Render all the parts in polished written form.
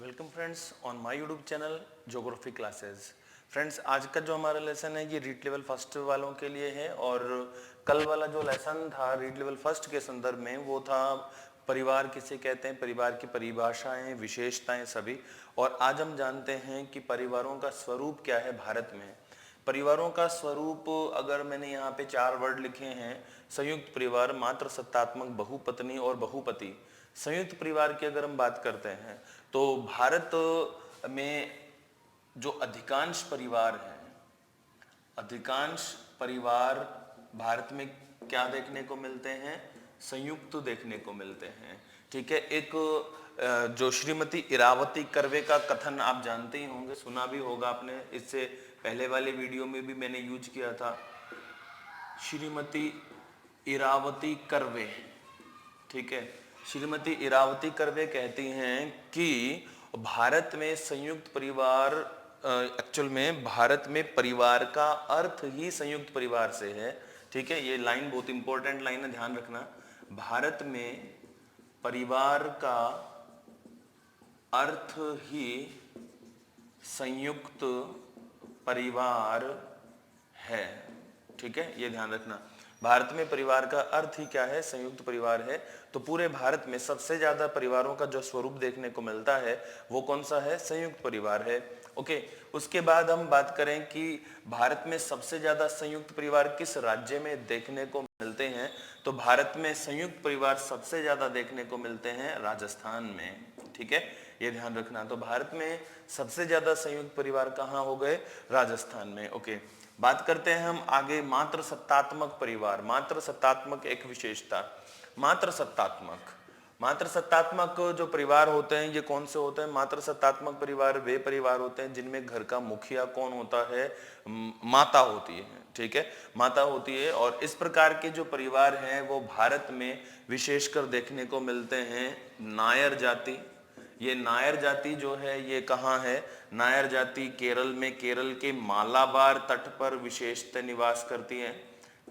Welcome friends on my YouTube channel geography classes. Friends, आज का जो हमारा लेसन है ये रीड लेवल फर्स्ट वालों के लिए है और कल वाला जो लेसन था रीड लेवल फर्स्ट के संदर्भ में वो था परिवार किसे कहते हैं, परिवार की परिभाषाएं, विशेषताएं सभी। और आज हम जानते हैं कि परिवारों का स्वरूप क्या है भारत में। परिवारों का स्वरूप अगर मैंने यहाँ पे 4 वर्ड लिखे हैं: संयुक्त परिवार, मात्र सत्तात्मक, बहुपत्नी और बहुपति। संयुक्त परिवार की अगर हम बात करते हैं तो भारत में जो अधिकांश परिवार हैं, अधिकांश परिवार भारत में क्या देखने को मिलते हैं? संयुक्त देखने को मिलते हैं। ठीक है। एक जो श्रीमती इरावती कर्वे का कथन आप जानते ही होंगे, सुना भी होगा आपने, इससे पहले वाले वीडियो में भी मैंने यूज किया था। श्रीमती इरावती कर्वे, ठीक है, श्रीमती इरावती कर्वे कहती हैं कि भारत में संयुक्त परिवार, एक्चुअल में भारत में परिवार का अर्थ ही संयुक्त परिवार से है। ठीक है, ये लाइन बहुत इंपॉर्टेंट लाइन है, ध्यान रखना। भारत में परिवार का अर्थ ही संयुक्त परिवार है। ठीक है, ये ध्यान रखना। भारत में परिवार का अर्थ ही क्या है? संयुक्त परिवार है। तो पूरे भारत में सबसे ज्यादा परिवारों का जो स्वरूप देखने को मिलता है वो कौन सा है? संयुक्त परिवार है। ओके, उसके बाद हम बात करें कि भारत में सबसे ज्यादा संयुक्त परिवार किस राज्य में देखने को मिलते हैं, तो भारत में संयुक्त परिवार सबसे ज्यादा देखने को मिलते हैं राजस्थान में। ठीक है, ये ध्यान रखना। तो भारत में सबसे ज्यादा संयुक्त परिवार कहाँ हो गए? राजस्थान में। ओके, बात करते हैं हम आगे मात्र सत्तात्मक परिवार। मात्र सत्तात्मक एक विशेषता। मात्र सत्तात्मक, मात्र सत्तात्मक जो परिवार होते हैं ये कौन से होते हैं? मात्र सत्तात्मक परिवार वे परिवार होते हैं जिनमें घर का मुखिया कौन होता है? माता होती है। ठीक है, माता होती है। और इस प्रकार के जो परिवार हैं वो भारत में विशेषकर देखने को मिलते हैं नायर जाति। ये नायर जाति जो है ये कहाँ है? नायर जाति केरल में, केरल के मालाबार तट पर विशेषतः निवास करती है।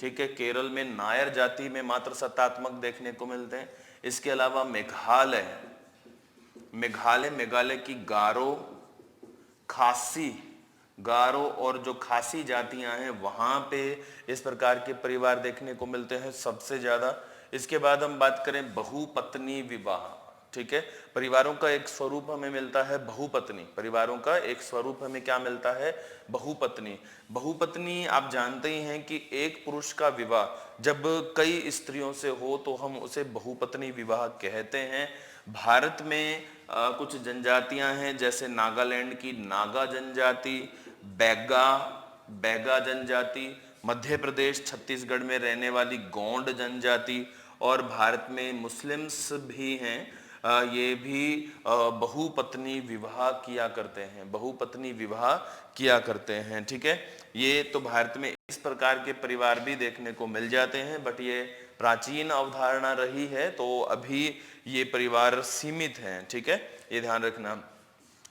ठीक है, केरल में नायर जाति में मात्र सत्तात्मक देखने को मिलते हैं। इसके अलावा मेघालय, मेघालय की गारो, खासी, गारो और जो खासी जातियां हैं वहां पे इस प्रकार के परिवार देखने को मिलते हैं सबसे ज्यादा। इसके बाद हम बात करें बहुपत्नी विवाह। ठीक है, परिवारों का एक स्वरूप हमें मिलता है बहुपत्नी। परिवारों का एक स्वरूप हमें क्या मिलता है? बहुपत्नी। बहुपत्नी आप जानते ही हैं कि एक पुरुष का विवाह जब कई स्त्रियों से हो तो हम उसे बहुपत्नी विवाह कहते हैं। भारत में कुछ जनजातियां हैं जैसे नागालैंड की नागा जनजाति, बैगा जनजाति, मध्य प्रदेश छत्तीसगढ़ में रहने वाली गोंड जनजाति, और भारत में मुस्लिम्स भी हैं। ये भी बहुपत्नी विवाह किया करते हैं, बहुपत्नी विवाह किया करते हैं। ठीक है, ये तो भारत में इस प्रकार के परिवार भी देखने को मिल जाते हैं, बट ये प्राचीन अवधारणा रही है तो अभी ये परिवार सीमित हैं। ठीक है, ये ध्यान रखना।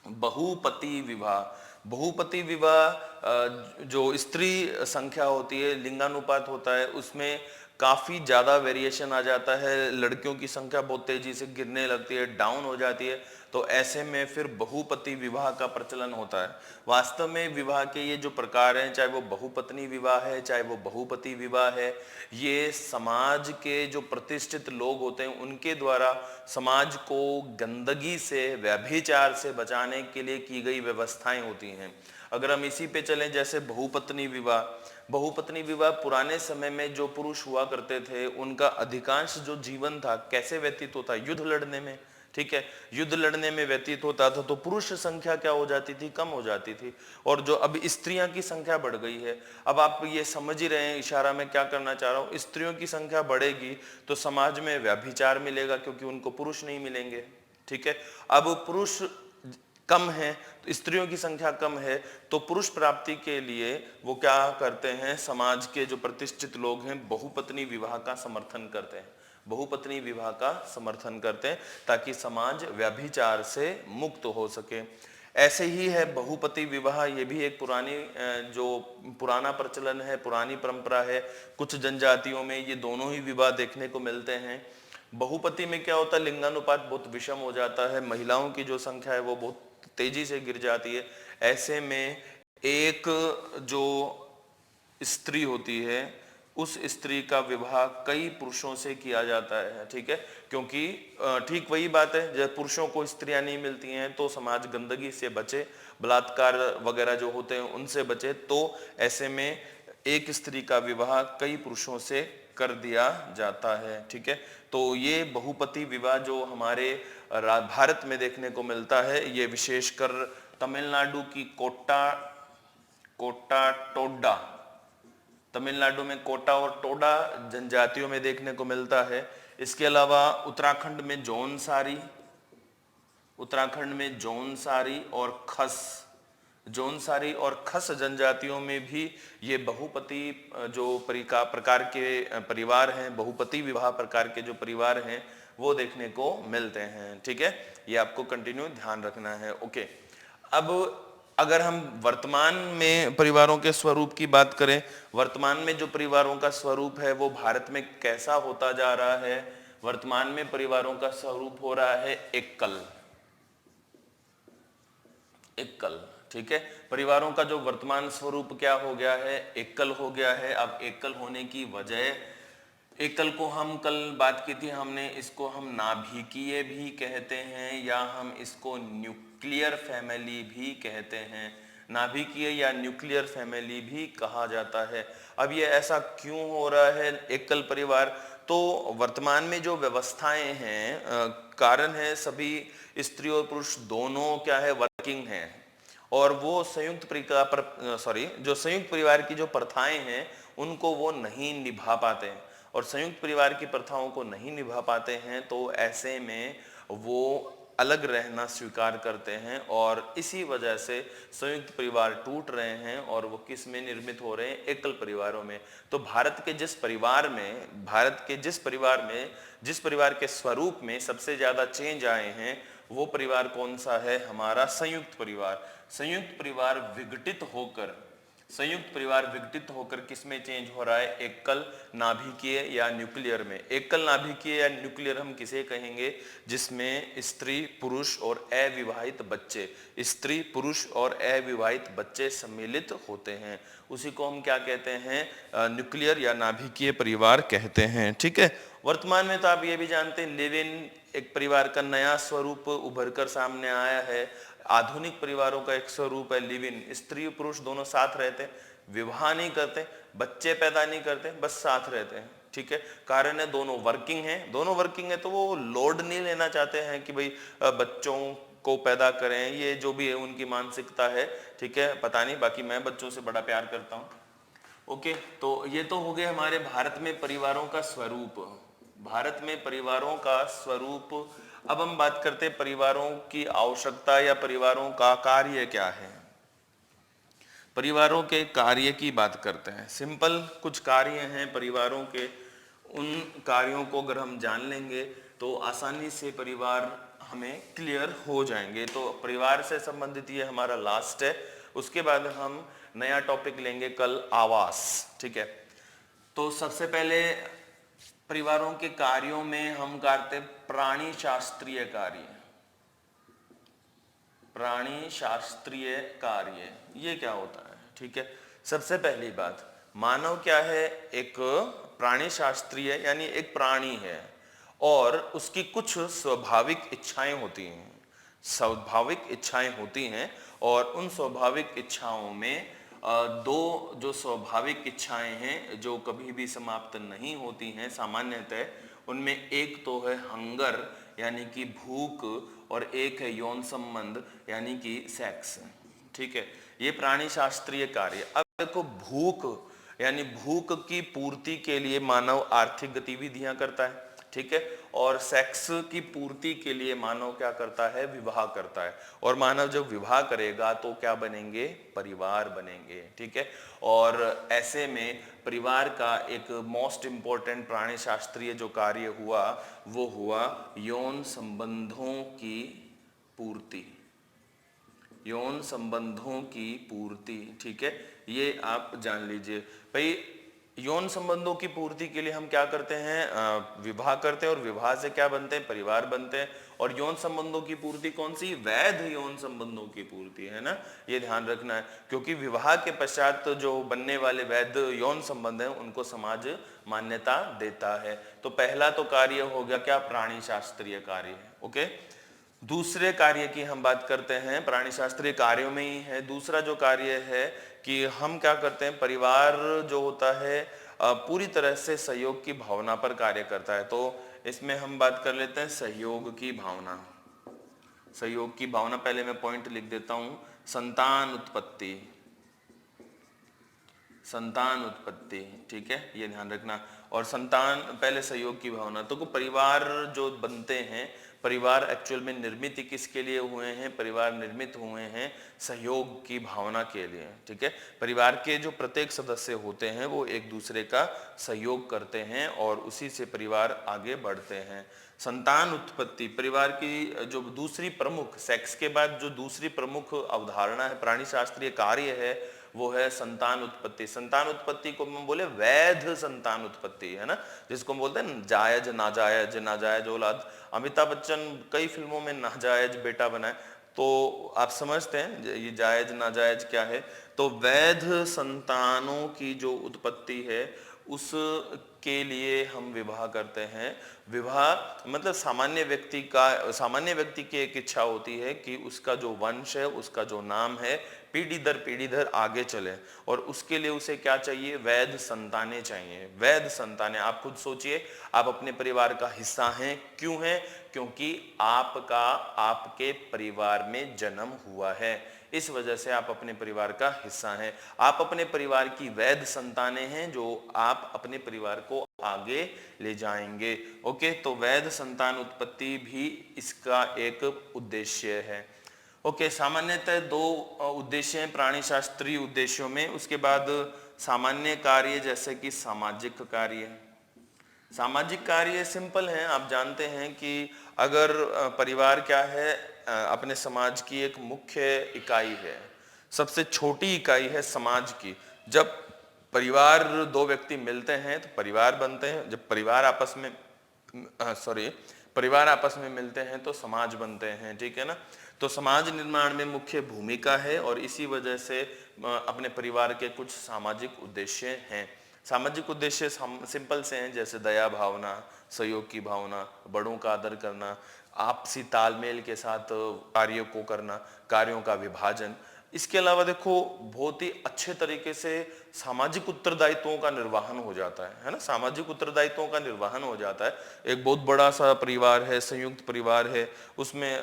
बहुपति विवाह, बहुपति विवाह जो स्त्री संख्या होती है, लिंगानुपात होता है, उसमें काफी ज्यादा वेरिएशन आ जाता है। लड़कियों की संख्या बहुत तेजी से गिरने लगती है, डाउन हो जाती है। तो ऐसे में फिर बहुपति विवाह का प्रचलन होता है। वास्तव में विवाह के ये जो प्रकार हैं, चाहे वो बहुपत्नी विवाह है चाहे वो बहुपति विवाह है, ये समाज के जो प्रतिष्ठित लोग होते हैं उनके द्वारा समाज को गंदगी से, व्यभिचार से बचाने के लिए की गई व्यवस्थाएं होती हैं। अगर हम इसी पे चलें, जैसे बहुपत्नी विवाह, बहुपत्नी विवाह पुराने समय में जो पुरुष हुआ करते थे उनका अधिकांश जो जीवन था कैसे व्यतीत होता? युद्ध लड़ने में। ठीक है, युद्ध लड़ने में व्यतीत होता था। तो पुरुष संख्या क्या हो जाती थी? कम हो जाती थी। और जो अब स्त्रियां की संख्या बढ़ गई है, अब आप ये समझ ही रहे हैं इशारा में क्या करना चाह रहा हूं। स्त्रियों की संख्या बढ़ेगी तो समाज में व्यभिचार मिलेगा क्योंकि उनको पुरुष नहीं मिलेंगे। ठीक है, अब पुरुष कम है तो स्त्रियों की संख्या कम है, तो पुरुष प्राप्ति के लिए वो क्या करते हैं? समाज के जो प्रतिष्ठित लोग हैं बहुपत्नी विवाह का समर्थन करते हैं, बहुपत्नी विवाह का समर्थन करते हैं ताकि समाज व्यभिचार से मुक्त हो सके। ऐसे ही है बहुपति विवाह, ये भी एक जो पुराना प्रचलन है, पुरानी परंपरा है। कुछ जनजातियों में ये दोनों ही विवाह देखने को मिलते हैं। बहुपति में क्या होता है, लिंगानुपात बहुत विषम हो जाता है, महिलाओं की जो संख्या है वो बहुत तेजी से गिर जाती है। ऐसे में एक जो स्त्री होती है उस स्त्री का विवाह कई पुरुषों से किया जाता है, ठीक है, क्योंकि ठीक वही बात है, जब पुरुषों को स्त्रियां नहीं मिलती हैं तो समाज गंदगी से बचे, बलात्कार वगैरह जो होते हैं उनसे बचे। तो ऐसे में एक स्त्री का विवाह कई पुरुषों से कर दिया जाता है, ठीक है। तो ये बहुपति विवाह जो हमारे भारत में देखने को मिलता है, ये विशेषकर तमिलनाडु की कोटा टोडा, तमिलनाडु में कोटा और टोडा जनजातियों में देखने को मिलता है। इसके अलावा उत्तराखंड में जौनसारी और खस जनजातियों में भी ये बहुपति जो प्रकार के परिवार हैं, बहुपति विवाह प्रकार के जो परिवार हैं वो देखने को मिलते हैं, ठीक है। ये आपको कंटिन्यू ध्यान रखना है, ओके। अब अगर हम वर्तमान में परिवारों के स्वरूप की बात करें, वर्तमान में जो परिवारों का स्वरूप है वो भारत में कैसा होता जा रहा है। वर्तमान में परिवारों का स्वरूप हो रहा है एकल, ठीक है। परिवारों का जो वर्तमान स्वरूप क्या हो गया है, एकल हो गया है। अब एकल होने की वजह, एकल को हम कल बात की थी हमने, इसको हम नाभिकीय भी कहते हैं या हम इसको न्यूक्लियर फैमिली भी कहते हैं, नाभिकीय या न्यूक्लियर फैमिली भी कहा जाता है। अब ये ऐसा क्यों हो रहा है एकल परिवार, तो वर्तमान में जो व्यवस्थाएं हैं, कारण है सभी स्त्री और पुरुष दोनों क्या है, वर्किंग हैं, और वो जो संयुक्त परिवार की जो प्रथाएं हैं उनको वो नहीं निभा पाते हैं, और संयुक्त परिवार की प्रथाओं को नहीं निभा पाते हैं तो ऐसे में वो अलग रहना स्वीकार करते हैं, और इसी वजह से संयुक्त परिवार टूट रहे हैं और वो किस में निर्मित हो रहे हैं, एकल परिवारों में। तो भारत के जिस परिवार में स्वरूप में सबसे ज्यादा चेंज आए हैं वो परिवार कौन सा है, हमारा संयुक्त परिवार। संयुक्त परिवार विघटित होकर किस में चेंज हो रहा है, एकल, नाभिकीय या न्यूक्लियर में। एकल, नाभिकीय या न्यूक्लियर हम किसे कहेंगे, जिसमें स्त्री पुरुष और अविवाहित बच्चे सम्मिलित होते हैं, उसी को हम क्या कहते हैं, न्यूक्लियर या नाभिकीय परिवार कहते हैं, ठीक है। वर्तमान में तो आप ये भी जानते हैं लिव इन एक परिवार का नया स्वरूप उभर कर सामने आया है। आधुनिक परिवारों का एक स्वरूप है लिव इन, स्त्री पुरुष दोनों साथ रहते हैं, विवाह नहीं करते, बच्चे पैदा नहीं करते, बस साथ रहते हैं, ठीक है। कारण है दोनों वर्किंग है तो वो लोड नहीं लेना चाहते हैं कि भाई बच्चों को पैदा करें, ये जो भी है उनकी मानसिकता है, ठीक है। पता नहीं, बाकी मैं बच्चों से बड़ा प्यार करता हूँ, ओके। तो ये तो हो गए हमारे भारत में परिवारों का स्वरूप। अब हम बात करते हैं परिवारों की आवश्यकता या परिवारों का कार्य क्या है। परिवारों के कार्य की बात करते हैं। सिंपल कुछ कार्य हैं परिवारों के, उन कार्यों को अगर हम जान लेंगे तो आसानी से परिवार हमें क्लियर हो जाएंगे। तो परिवार से संबंधित ये हमारा लास्ट है, उसके बाद हम नया टॉपिक लेंगे कल, आवास, ठीक है। तो सबसे पहले परिवारों के कार्यों में हम करते प्राणी शास्त्रीय कार्य, ये क्या होता है, ठीक है। सबसे पहली बात, मानव क्या है, एक प्राणी शास्त्रीय यानी एक प्राणी है और उसकी कुछ स्वाभाविक इच्छाएं होती हैं और उन स्वाभाविक इच्छाओं में दो जो स्वाभाविक इच्छाएं हैं जो कभी भी समाप्त नहीं होती हैं सामान्यतः, उनमें एक तो है हंगर यानी कि भूख, और एक है यौन संबंध यानी कि सेक्स, ठीक है। ये प्राणी शास्त्रीय कार्य। अब देखो, भूख यानी भूख की पूर्ति के लिए मानव आर्थिक गतिविधियां करता है, ठीक है, और सेक्स की पूर्ति के लिए मानव क्या करता है, विवाह करता है, और मानव जब विवाह करेगा तो क्या बनेंगे, परिवार बनेंगे, ठीक है। और ऐसे में परिवार का एक मोस्ट इंपॉर्टेंट प्राणी शास्त्रीय जो कार्य हुआ वो हुआ यौन संबंधों की पूर्ति, ठीक है। ये आप जान लीजिए भाई, यौन संबंधों की पूर्ति के लिए हम क्या करते हैं, विवाह करते हैं, और विवाह से क्या बनते हैं, परिवार बनते हैं। और यौन संबंधों की पूर्ति कौन सी, वैध यौन संबंधों की पूर्ति, है ना, ये ध्यान रखना है। क्योंकि विवाह के पश्चात जो बनने वाले वैध यौन संबंध हैं उनको समाज मान्यता देता है। तो पहला तो कार्य हो गया क्या, प्राणी शास्त्रीय कार्य, ओके। दूसरे कार्य की हम बात करते हैं, प्राणी शास्त्रीय कार्यों में ही है। दूसरा जो कार्य है कि हम क्या करते हैं, परिवार जो होता है पूरी तरह से सहयोग की भावना पर कार्य करता है। तो इसमें हम बात कर लेते हैं सहयोग की भावना। सहयोग की भावना, पहले मैं पॉइंट लिख देता हूं, संतान उत्पत्ति, संतान उत्पत्ति, ठीक है, ये ध्यान रखना। और संतान, पहले सहयोग की भावना। तो परिवार जो बनते हैं, परिवार एक्चुअल में निर्मित किसके लिए हुए हैं, परिवार निर्मित हुए हैं सहयोग की भावना के लिए, ठीक है। परिवार के जो प्रत्येक सदस्य होते हैं वो एक दूसरे का सहयोग करते हैं और उसी से परिवार आगे बढ़ते हैं। संतान उत्पत्ति, परिवार की जो दूसरी प्रमुख, सेक्स के बाद जो दूसरी प्रमुख अवधारणा है, प्राणी शास्त्रीय कार्य है, वो है संतान उत्पत्ति। संतान उत्पत्ति को हम बोले वैध संतान उत्पत्ति, है ना, जिसको हम बोलते हैं जायज नाजायज, नाजायज औलाद। अमिताभ बच्चन कई फिल्मों में नाजायज बेटा बनाए, तो आप समझते हैं ये जायज नाजायज क्या है। तो वैध संतानों की जो उत्पत्ति है उस के लिए हम विवाह करते हैं। विवाह मतलब सामान्य व्यक्ति की एक इच्छा होती है कि उसका जो वंश है, उसका जो नाम है, पीढ़ी दर आगे चले, और उसके लिए उसे क्या चाहिए, वैध संतानें चाहिए। वैध संतानें, आप खुद सोचिए, आप अपने परिवार का हिस्सा हैं, क्यों हैं, क्योंकि आपका आपके परिवार में जन्म हुआ है, इस वजह से आप अपने परिवार का हिस्सा हैं। आप अपने परिवार की वैध संतानें हैं जो आप अपने परिवार को आगे ले जाएंगे, ओके। तो वैध संतान उत्पत्ति भी इसका एक उद्देश्य है, ओके। सामान्यतः दो उद्देश्य हैं प्राणी शास्त्रीय उद्देश्यों में। उसके बाद सामान्य कार्य जैसे कि सामाजिक कार्य। सामाजिक कार्य सिंपल हैं, आप जानते हैं कि अगर परिवार क्या है, अपने समाज की एक मुख्य इकाई है, सबसे छोटी इकाई है समाज की। जब परिवार दो व्यक्ति मिलते हैं तो परिवार बनते हैं, जब परिवार आपस में परिवार आपस में मिलते हैं तो समाज बनते हैं, ठीक है ना। तो समाज निर्माण में मुख्य भूमिका है और इसी वजह से अपने परिवार के कुछ सामाजिक उद्देश्य हैं। सामाजिक उद्देश्य सिंपल से हैं, जैसे दया भावना, सहयोग की भावना, बड़ों का आदर करना, आपसी तालमेल के साथ कार्यों को करना, कार्यों का विभाजन। इसके अलावा देखो बहुत ही अच्छे तरीके से सामाजिक उत्तरदायित्वों का निर्वहन हो जाता है ना, सामाजिक उत्तरदायित्वों का निर्वहन हो जाता है। एक बहुत बड़ा सा परिवार है, संयुक्त परिवार है, उसमें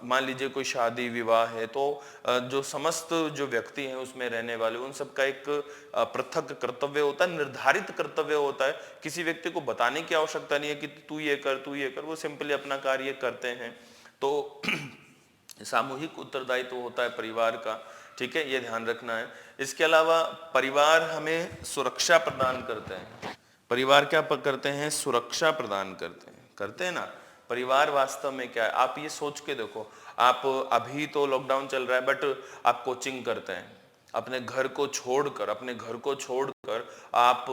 मान लीजिए कोई शादी विवाह है, तो जो समस्त जो व्यक्ति हैं उसमें रहने वाले, उन सबका एक पृथक कर्तव्य होता है, निर्धारित कर्तव्य होता है। किसी व्यक्ति को बताने की आवश्यकता नहीं है कि तू ये कर, तू ये कर, वो सिंपली अपना कार्य करते हैं। तो सामूहिक उत्तरदायित्व होता है परिवार का, ठीक है, ये ध्यान रखना है। इसके अलावा परिवार हमें सुरक्षा प्रदान करते हैं। परिवार क्या करते हैं, सुरक्षा प्रदान करते हैं ना। परिवार वास्तव में क्या है, आप ये सोच के देखो, आप अभी तो लॉकडाउन चल रहा है बट आप कोचिंग करते हैं, अपने घर को छोड़कर आप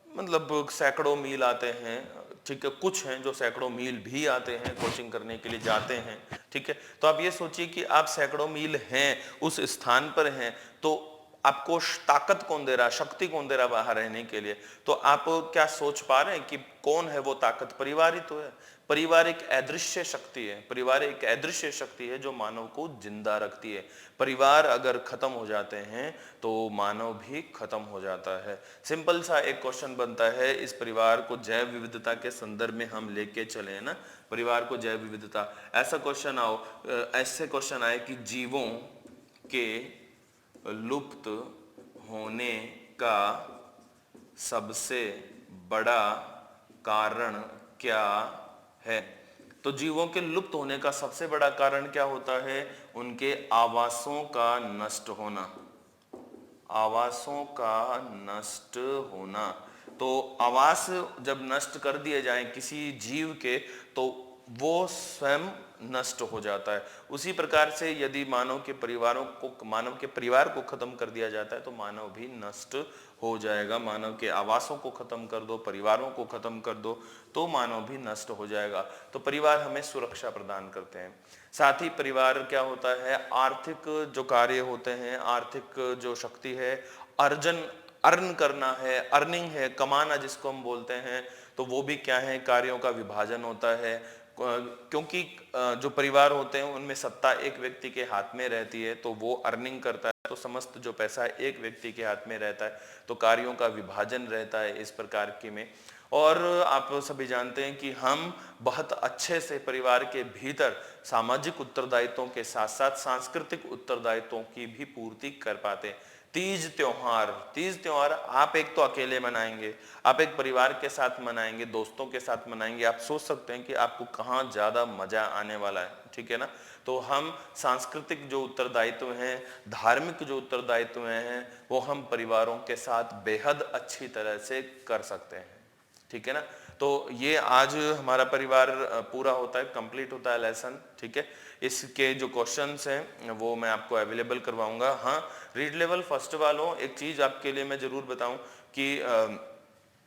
मतलब सैकड़ों मील आते हैं, ठीक है। कुछ हैं जो सैकड़ों मील भी आते हैं, कोचिंग करने के लिए जाते हैं, ठीक है। तो आप ये सोचिए कि आप सैकड़ों मील हैं, उस स्थान पर हैं, तो आपको ताकत कौन दे रहा, शक्ति कौन दे रहा बाहर रहने के लिए। तो आप क्या सोच पा रहे हैं कि कौन है वो ताकत, परिवार ही तो है। परिवार एक अदृश्य शक्ति है, परिवार एक अदृश्य शक्ति है जो मानव को जिंदा रखती है। परिवार अगर खत्म हो जाते हैं तो मानव भी खत्म हो जाता है। सिंपल सा एक क्वेश्चन बनता है, इस परिवार को जैव विविधता के संदर्भ में हम लेके चले ना, परिवार को जैव विविधता, ऐसा क्वेश्चन ऐसे क्वेश्चन आए कि जीवों के लुप्त होने का सबसे बड़ा कारण क्या है। तो जीवों के लुप्त होने का सबसे बड़ा कारण क्या होता है, उनके आवासों का नष्ट होना, आवासों का नष्ट होना। तो आवास जब नष्ट कर दिए जाएं किसी जीव के, तो वो स्वयं नष्ट हो जाता है। उसी प्रकार से यदि मानव के परिवार को खत्म कर दिया जाता है तो मानव भी नष्ट हो जाएगा। मानव के आवासों को खत्म कर दो, परिवारों को खत्म कर दो तो मानव भी नष्ट हो जाएगा। तो परिवार हमें सुरक्षा प्रदान करते हैं। साथ ही परिवार क्या होता है, आर्थिक जो कार्य होते हैं, आर्थिक जो शक्ति है, अर्न करना है, अर्निंग है, कमाना जिसको हम बोलते हैं, तो वो भी क्या है, कार्यों का विभाजन होता है। क्योंकि जो परिवार होते हैं उनमें सत्ता एक व्यक्ति के हाथ में रहती है, तो वो अर्निंग करता है, तो समस्त जो पैसा एक व्यक्ति के हाथ में रहता है, तो कार्यों का विभाजन रहता है इस प्रकार की में। और आप सभी जानते हैं कि हम बहुत अच्छे से परिवार के भीतर सामाजिक उत्तरदायित्वों के साथ साथ सांस्कृतिक उत्तरदायित्वों की भी पूर्ति कर पाते हैं। तीज त्योहार आप एक तो अकेले मनाएंगे, आप एक परिवार के साथ मनाएंगे, दोस्तों के साथ मनाएंगे, आप सोच सकते हैं कि आपको कहाँ ज्यादा मजा आने वाला है, ठीक है ना। तो हम सांस्कृतिक जो उत्तरदायित्व हैं, धार्मिक जो उत्तरदायित्व हैं, वो हम परिवारों के साथ बेहद अच्छी तरह से कर सकते हैं, ठीक है ना। तो ये आज हमारा परिवार पूरा होता है, कंप्लीट होता है लेसन, ठीक है। इसके जो क्वेश्चंस हैं वो मैं आपको अवेलेबल करवाऊंगा। हाँ, रीड लेवल फर्स्ट वालों, एक चीज आपके लिए मैं जरूर बताऊं कि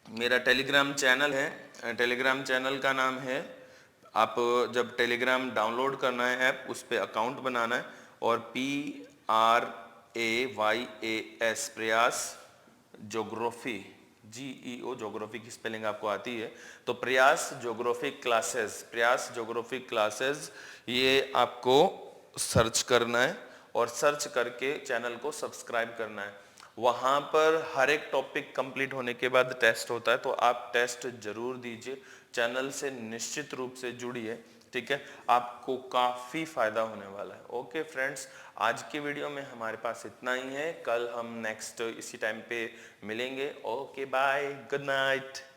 मेरा टेलीग्राम चैनल है, टेलीग्राम चैनल का नाम है, आप जब टेलीग्राम डाउनलोड करना है ऐप, उस पर अकाउंट बनाना है और PRAYAS प्रयास ज्योग्राफी, GEO ज्योग्राफी की स्पेलिंग आपको आती है, तो प्रयास ज्योग्राफिक क्लासेस ये आपको सर्च करना है और सर्च करके चैनल को सब्सक्राइब करना है। वहां पर हर एक टॉपिक कंप्लीट होने के बाद टेस्ट होता है, तो आप टेस्ट जरूर दीजिए, चैनल से निश्चित रूप से जुड़िए, ठीक है। आपको काफी फायदा होने वाला है। ओके फ्रेंड्स, आज के वीडियो में हमारे पास इतना ही है, कल हम नेक्स्ट इसी टाइम पे मिलेंगे। Okay bye, good night.